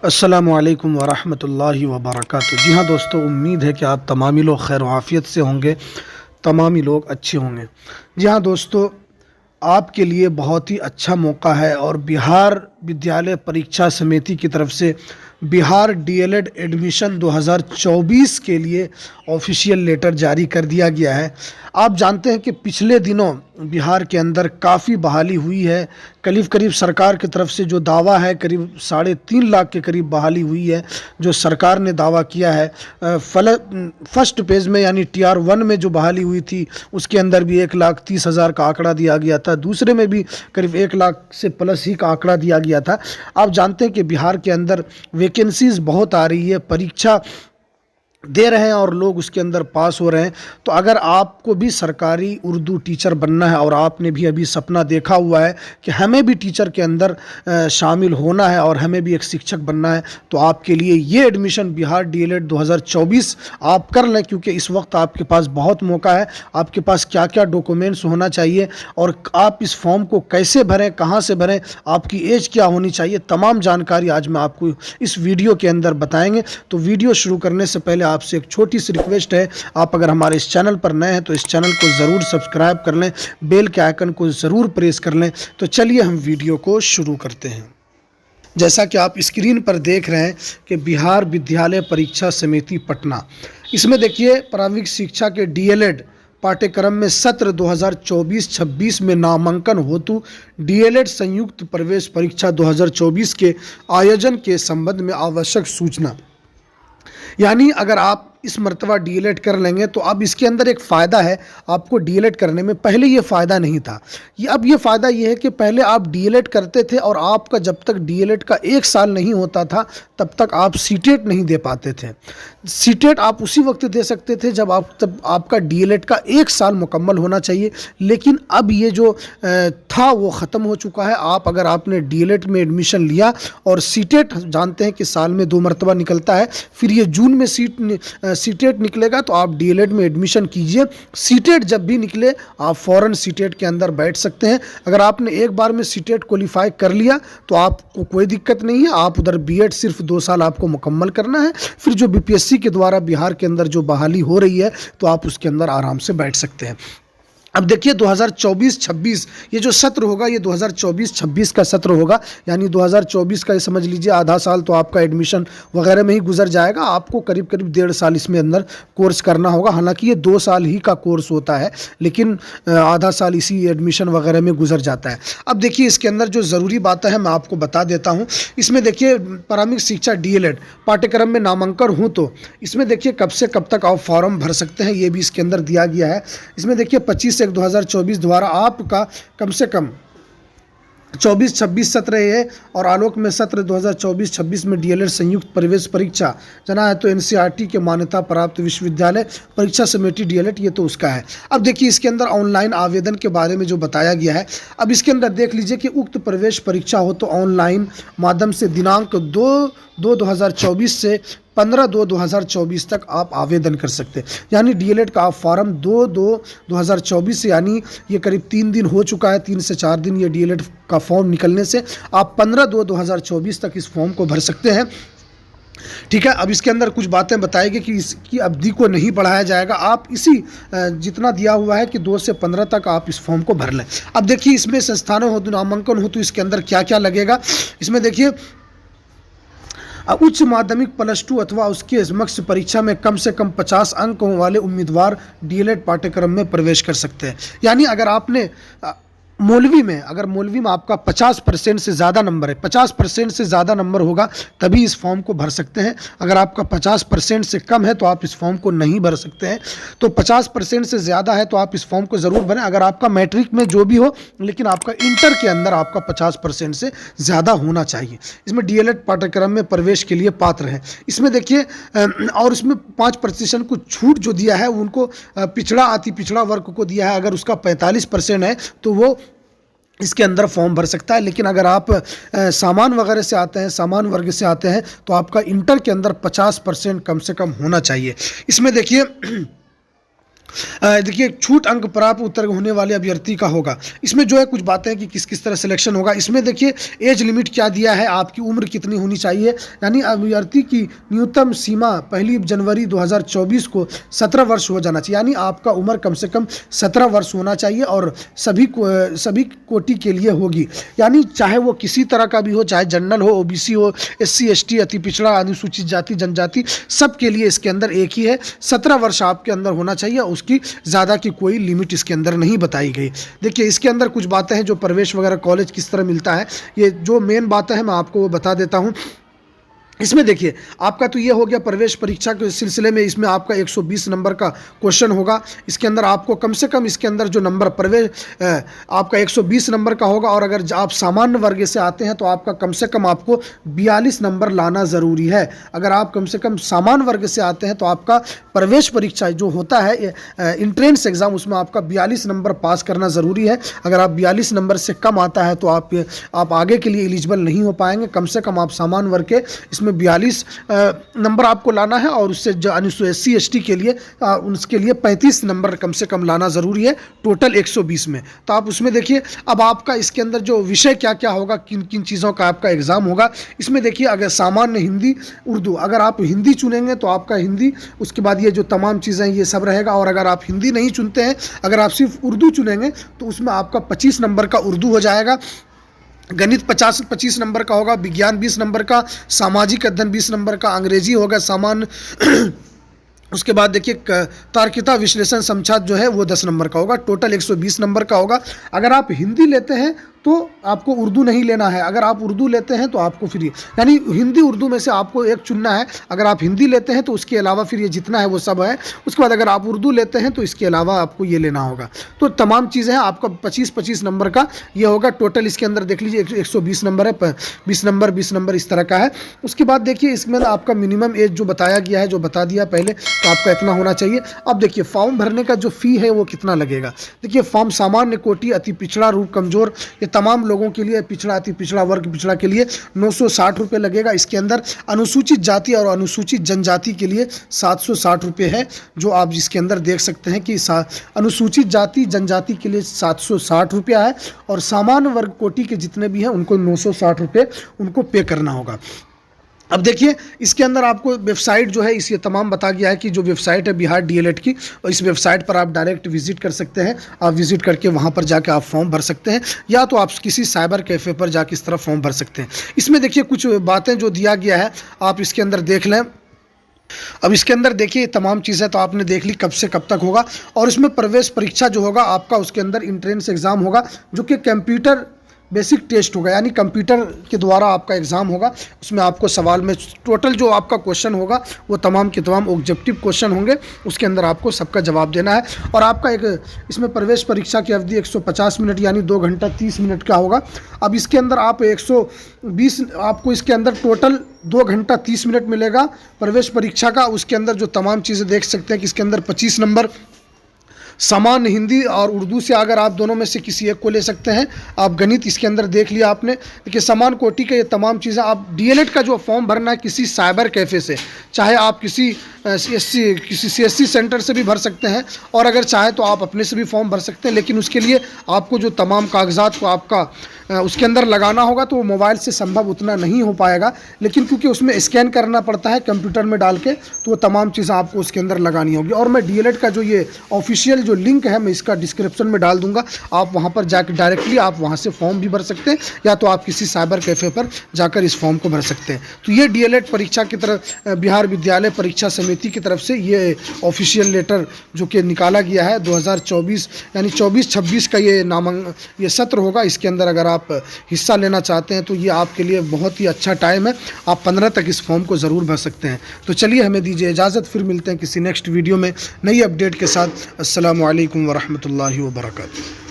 अस्सलामुअलैकुम वरहमतुल्लाहि वबरकातुहू। जी हाँ दोस्तों, उम्मीद है कि आप तमामी लोग खैर आफ़ियत से होंगे, तमामी लोग अच्छे होंगे। जी हाँ दोस्तों, आपके लिए बहुत ही अच्छा मौका है और बिहार विद्यालय परीक्षा समिति की तरफ से बिहार डीएलएड एडमिशन 2024 के लिए ऑफिशियल लेटर जारी कर दिया गया है। आप जानते हैं कि पिछले दिनों बिहार के अंदर काफ़ी बहाली हुई है। करीब करीब सरकार की तरफ से जो दावा है, करीब 3.5 लाख के करीब बहाली हुई है जो सरकार ने दावा किया है। फर्स्ट पेज में यानी TR1 में जो बहाली हुई थी उसके अंदर भी 1,30,000 का आंकड़ा दिया गया था, दूसरे में भी करीब 1 लाख से प्लस ही का आंकड़ा दिया गया था। आप जानते हैं कि बिहार के अंदर वैकेंसीज़ बहुत आ रही है, परीक्षा दे रहे हैं और लोग उसके अंदर पास हो रहे हैं। तो अगर आपको भी सरकारी उर्दू टीचर बनना है और आपने भी अभी सपना देखा हुआ है कि हमें भी टीचर के अंदर शामिल होना है और हमें भी एक शिक्षक बनना है, तो आपके लिए ये एडमिशन बिहार डीएलएड 2024 आप कर लें, क्योंकि इस वक्त आपके पास बहुत मौका है। आपके पास क्या क्या डॉक्यूमेंट्स होना चाहिए और आप इस फॉर्म को कैसे भरें, कहाँ से भरें, आपकी एज क्या होनी चाहिए, तमाम जानकारी आज मैं आपको इस वीडियो के अंदर बताएंगे। तो वीडियो शुरू करने से पहले आपसे एक छोटी सी रिक्वेस्ट है, आप अगर हमारे इस चैनल पर नए हैं तो इस चैनल को ज़रूर सब्सक्राइब कर लें, बेल के आइकन को ज़रूर प्रेस कर लें। तो चलिए हम वीडियो को शुरू करते हैं। जैसा कि आप स्क्रीन पर देख रहे हैं कि बिहार विद्यालय परीक्षा समिति पटना, इसमें देखिए प्रारंभिक शिक्षा के डीएलएड पाठ्यक्रम में सत्र 2024-26 में नामांकन हेतु डीएलएड संयुक्त प्रवेश परीक्षा 2024 के आयोजन के संबंध में आवश्यक सूचना। यानी अगर आप इस मर्तबा डीएलएड कर लेंगे तो अब इसके अंदर एक फ़ायदा है आपको डीएलएड करने में। पहले ये फ़ायदा नहीं था, अब ये फ़ायदा ये है कि पहले आप डीएलएड करते थे और आपका जब तक डीएलएड का 1 साल नहीं होता था तब तक आप सीटेट नहीं दे पाते थे। सीटेट आप उसी वक्त दे सकते थे जब आपका डीएलएड का 1 साल मुकम्मल होना चाहिए, लेकिन अब ये जो था वो ख़त्म हो चुका है। आप अगर आपने डीएलएड में एडमिशन लिया और सीटेट जानते हैं कि साल में 2 मरतबा निकलता है, फिर ये जून में सीटेट निकलेगा तो आप डीएलएड में एडमिशन कीजिए। सीटेट जब भी निकले आप फ़ौरन सीटेट के अंदर बैठ सकते हैं। अगर आपने एक बार में सीटेट क्वालिफाई कर लिया तो आपको कोई दिक्कत नहीं है, आप उधर बीएड सिर्फ 2 साल आपको मुकम्मल करना है। फिर जो बीपीएससी के द्वारा बिहार के अंदर जो बहाली हो रही है तो आप उसके अंदर आराम से बैठ सकते हैं। अब देखिए 2024-26 ये जो सत्र होगा ये 2024-26 का सत्र होगा, यानी 2024 का ये समझ लीजिए आधा साल तो आपका एडमिशन वगैरह में ही गुजर जाएगा। आपको करीब करीब 1.5 साल इसमें अंदर कोर्स करना होगा। हालांकि ये 2 साल ही का कोर्स होता है, लेकिन आधा साल इसी एडमिशन वगैरह में गुजर जाता है। अब देखिए इसके अंदर जो ज़रूरी बातें हैं मैं आपको बता देता हूँ। इसमें देखिए प्रारंभिक शिक्षा डीएलएड पाठ्यक्रम में नामांकन हो तो इसमें देखिए कब से कब तक आप फॉर्म भर सकते हैं ये भी इसके अंदर दिया गया है। इसमें देखिए 25/1/2024 द्वारा आपका कम से कम 24-26 सत्र है और आलोक में सत्र 2024-26 में डीएलएड संयुक्त प्रवेश परीक्षा जना है तो एनसीईआरटी के मान्यता प्राप्त विश्वविद्यालय परीक्षा समिति डीएलएड ये तो उसका है। अब देखिए इसके अंदर ऑनलाइन आवेदन के बारे में जो बताया गया है, अब इसके अंदर देख लीजिए कि उक्त प्रवेश परीक्षा हो तो ऑनलाइन माध्यम से दिनांक 2/2/2024 से 15/2/2024 तक आप आवेदन कर सकते हैं। यानी डीएलएड का आप फॉर्म 2/2/2024 से, यानी ये करीब 3 दिन हो चुका है, 3 से 4 दिन ये डीएलएड का फॉर्म निकलने से, आप 15/2/2024 तक इस फॉर्म को भर सकते हैं। ठीक है, अब इसके अंदर कुछ बातें बताएगी कि इसकी अवधि को नहीं बढ़ाया जाएगा। आप इसी जितना दिया हुआ है कि 2 से 15 तक आप इस फॉर्म को भर लें। अब देखिए इसमें संस्थानों हो तो नामांकन हो तो इसके अंदर क्या क्या लगेगा। इसमें देखिए उच्च माध्यमिक +2 अथवा उसके समकक्ष परीक्षा में कम से कम 50 अंकों वाले उम्मीदवार डीएलएड पाठ्यक्रम में प्रवेश कर सकते हैं। यानी अगर आपने मौलवी में आपका 50% से ज़्यादा नंबर है, 50% से ज़्यादा नंबर होगा तभी इस फॉर्म को भर सकते हैं। अगर आपका 50% से कम है तो आप इस फॉर्म को नहीं भर सकते हैं। तो 50% से ज़्यादा है तो आप इस फॉर्म को ज़रूर भरें। अगर आपका मैट्रिक में जो भी हो, लेकिन आपका इंटर के अंदर आपका 50% से ज़्यादा होना चाहिए। इसमें डीएलएड पाठ्यक्रम में प्रवेश के लिए पात्र हैं। इसमें देखिए और इसमें 5% को छूट जो दिया है उनको अति पिछड़ा वर्ग को दिया है। अगर उसका 45% है तो वो इसके अंदर फॉर्म भर सकता है। लेकिन अगर आप सामान वगैरह से आते हैं, सामान वर्ग से आते हैं, तो आपका इंटर के अंदर 50% कम से कम होना चाहिए। इसमें देखिए देखिए छूट अंक प्राप्त उत्तर होने वाले अभ्यर्थी का होगा। इसमें जो है कुछ बातें हैं कि किस किस तरह सिलेक्शन होगा। इसमें देखिए एज लिमिट क्या दिया है, आपकी उम्र कितनी होनी चाहिए, यानी अभ्यर्थी की न्यूनतम सीमा 1 जनवरी 2024 को 17 वर्ष हो जाना चाहिए, यानी आपका उम्र कम से कम 17 वर्ष होना चाहिए और सभी कोटि के लिए होगी, यानी चाहे वो किसी तरह का भी हो, चाहे जनरल हो, ओबीसी हो, SC ST, अति पिछड़ा, अनुसूचित जाति जनजाति, सबके लिए इसके अंदर एक ही है, 17 वर्ष आपके अंदर होना चाहिए, उसकी ज़्यादा की कोई लिमिट इसके अंदर नहीं बताई गई। देखिए इसके अंदर कुछ बातें हैं जो प्रवेश वगैरह कॉलेज किस तरह मिलता है, ये जो मेन बातें हैं मैं आपको वो बता देता हूँ। इसमें देखिए आपका तो ये हो गया प्रवेश परीक्षा के सिलसिले में, इसमें आपका 120 नंबर का क्वेश्चन होगा। इसके अंदर आपको कम से कम इसके अंदर जो नंबर आपका 120 नंबर का होगा, और अगर आप सामान्य वर्ग से आते हैं तो आपका कम से कम आपको 42 नंबर लाना ज़रूरी है। अगर आप कम से कम सामान्य वर्ग से आते हैं तो आपका प्रवेश परीक्षा जो होता है इंट्रेंस एग्ज़ाम, उसमें आपका 42 नंबर पास करना ज़रूरी है। अगर आप 42 नंबर से कम आता है तो आप आगे के लिए एलिजिबल नहीं हो पाएंगे। कम से कम आप सामान्य वर्ग के इसमें 42 नंबर आपको लाना है, और उससे जो SC ST के लिए उसके लिए 35 नंबर कम से कम लाना ज़रूरी है टोटल 120 में। तो आप उसमें देखिए अब आपका इसके अंदर जो विषय क्या क्या होगा, किन किन चीज़ों का आपका एग्ज़ाम होगा। इसमें देखिए अगर सामान्य हिंदी उर्दू, अगर आप हिंदी चुनेंगे तो आपका हिंदी, उसके बाद ये जो तमाम चीज़ें ये सब रहेगा। और अगर आप हिंदी नहीं चुनते हैं, अगर आप सिर्फ उर्दू चुनेंगे तो उसमें आपका 25 नंबर का उर्दू हो जाएगा, गणित 25 नंबर का होगा, विज्ञान 20 नंबर का, सामाजिक अध्ययन 20 नंबर का, अंग्रेजी होगा सामान्य उसके बाद देखिए तार्किकता विश्लेषण समझा जो है वो 10 नंबर का होगा, टोटल 120 नंबर का होगा। अगर आप हिंदी लेते हैं तो आपको उर्दू नहीं लेना है, अगर आप उर्दू लेते हैं तो आपको फिर यानी हिंदी उर्दू में से आपको एक चुनना है। अगर आप हिंदी लेते हैं तो उसके अलावा फिर ये जितना है वो सब है। उसके बाद अगर आप उर्दू लेते हैं तो इसके अलावा आपको ये लेना होगा। तो तमाम चीज़ें हैं, आपका 25 नंबर का ये होगा टोटल। इसके अंदर देख लीजिए 120 नंबर है, 20 नंबर इस तरह का है। उसके बाद देखिए इसमें आपका मिनिमम एज जो बताया गया है, जो बता दिया पहले, तो आपका इतना होना चाहिए। अब देखिए फॉर्म भरने का जो फ़ी है वो कितना लगेगा। देखिए फॉर्म सामान्य कोटि, अति पिछड़ा, रूप कमज़ोर, ये तमाम लोगों के लिए, पिछड़ा, अति पिछड़ा वर्ग पिछड़ा के लिए 960 रुपये लगेगा। इसके अंदर अनुसूचित जाति और अनुसूचित जनजाति के लिए 760 रुपये है, जो आप जिसके अंदर देख सकते हैं कि अनुसूचित जाति जनजाति के लिए 760 रुपया है, और सामान्य वर्ग कोटि के जितने भी हैं उनको 960 रुपये उनको पे करना होगा। अब देखिए इसके अंदर आपको वेबसाइट जो है इस ये तमाम बता गया है कि जो वेबसाइट है बिहार DLED की, और इस वेबसाइट पर आप डायरेक्ट विजिट कर सकते हैं। आप विजिट करके वहाँ पर जाके आप फॉर्म भर सकते हैं, या तो आप किसी साइबर कैफ़े पर जाके इस तरह फॉर्म भर सकते हैं। इसमें देखिए कुछ बातें जो दिया गया है आप इसके अंदर देख लें। अब इसके अंदर देखिए तमाम चीज़ें तो आपने देख ली कब से कब तक होगा, और इसमें प्रवेश परीक्षा जो होगा आपका, उसके अंदर इंट्रेंस एग्ज़ाम होगा जो कि कंप्यूटर बेसिक टेस्ट होगा, यानी कंप्यूटर के द्वारा आपका एग्ज़ाम होगा। उसमें आपको सवाल में टोटल जो आपका क्वेश्चन होगा वो तमाम के तमाम ऑब्जेक्टिव क्वेश्चन होंगे, उसके अंदर आपको सबका जवाब देना है। और आपका एक इसमें प्रवेश परीक्षा की अवधि 150 मिनट यानी 2 घंटा 30 मिनट का होगा। अब इसके अंदर आप 120 आपको इसके अंदर टोटल 2 घंटा 30 मिनट मिलेगा प्रवेश परीक्षा का। उसके अंदर जो तमाम चीज़ें देख सकते हैं कि इसके अंदर 25 नंबर सामान्य हिंदी और उर्दू से अगर आप दोनों में से किसी एक को ले सकते हैं। आप गणित इसके अंदर देख लिया आपने। देखिए समान कोटि का ये तमाम चीज़ें, आप DLED का जो फॉर्म भरना है किसी साइबर कैफ़े से, चाहे आप किसी CSC सेंटर से भी भर सकते हैं, और अगर चाहे तो आप अपने से भी फॉर्म भर सकते हैं। लेकिन उसके लिए आपको जो तमाम कागजात को आपका उसके अंदर लगाना होगा तो वो मोबाइल से संभव उतना नहीं हो पाएगा, लेकिन क्योंकि उसमें स्कैन करना पड़ता है कंप्यूटर में डाल के, तो वो तमाम चीज़ें आपको उसके अंदर लगानी होगी। और मैं DLED का जो ये ऑफिशियल जो लिंक है मैं इसका डिस्क्रिप्शन में डाल दूंगा, आप वहाँ पर जाकर डायरेक्टली आप वहाँ से फॉर्म भी भर सकते हैं, या तो आप किसी साइबर कैफ़े पर जाकर इस फॉर्म को भर सकते हैं। तो ये DLED परीक्षा की तरफ बिहार विद्यालय परीक्षा समिति की तरफ से ये ऑफिशियल लेटर जो कि निकाला गया है 2024 यानी 24-26 का ये सत्र होगा। इसके अंदर अगर आप हिस्सा लेना चाहते हैं तो ये आपके लिए बहुत ही अच्छा टाइम है, आप 15 तक इस फॉर्म को ज़रूर भर सकते हैं। तो चलिए हमें दीजिए इजाज़त, फिर मिलते हैं किसी नेक्स्ट वीडियो में नई अपडेट के साथ। अस्सलामु अलैकुम वरहमतुल्लाहि वबरकातुहू।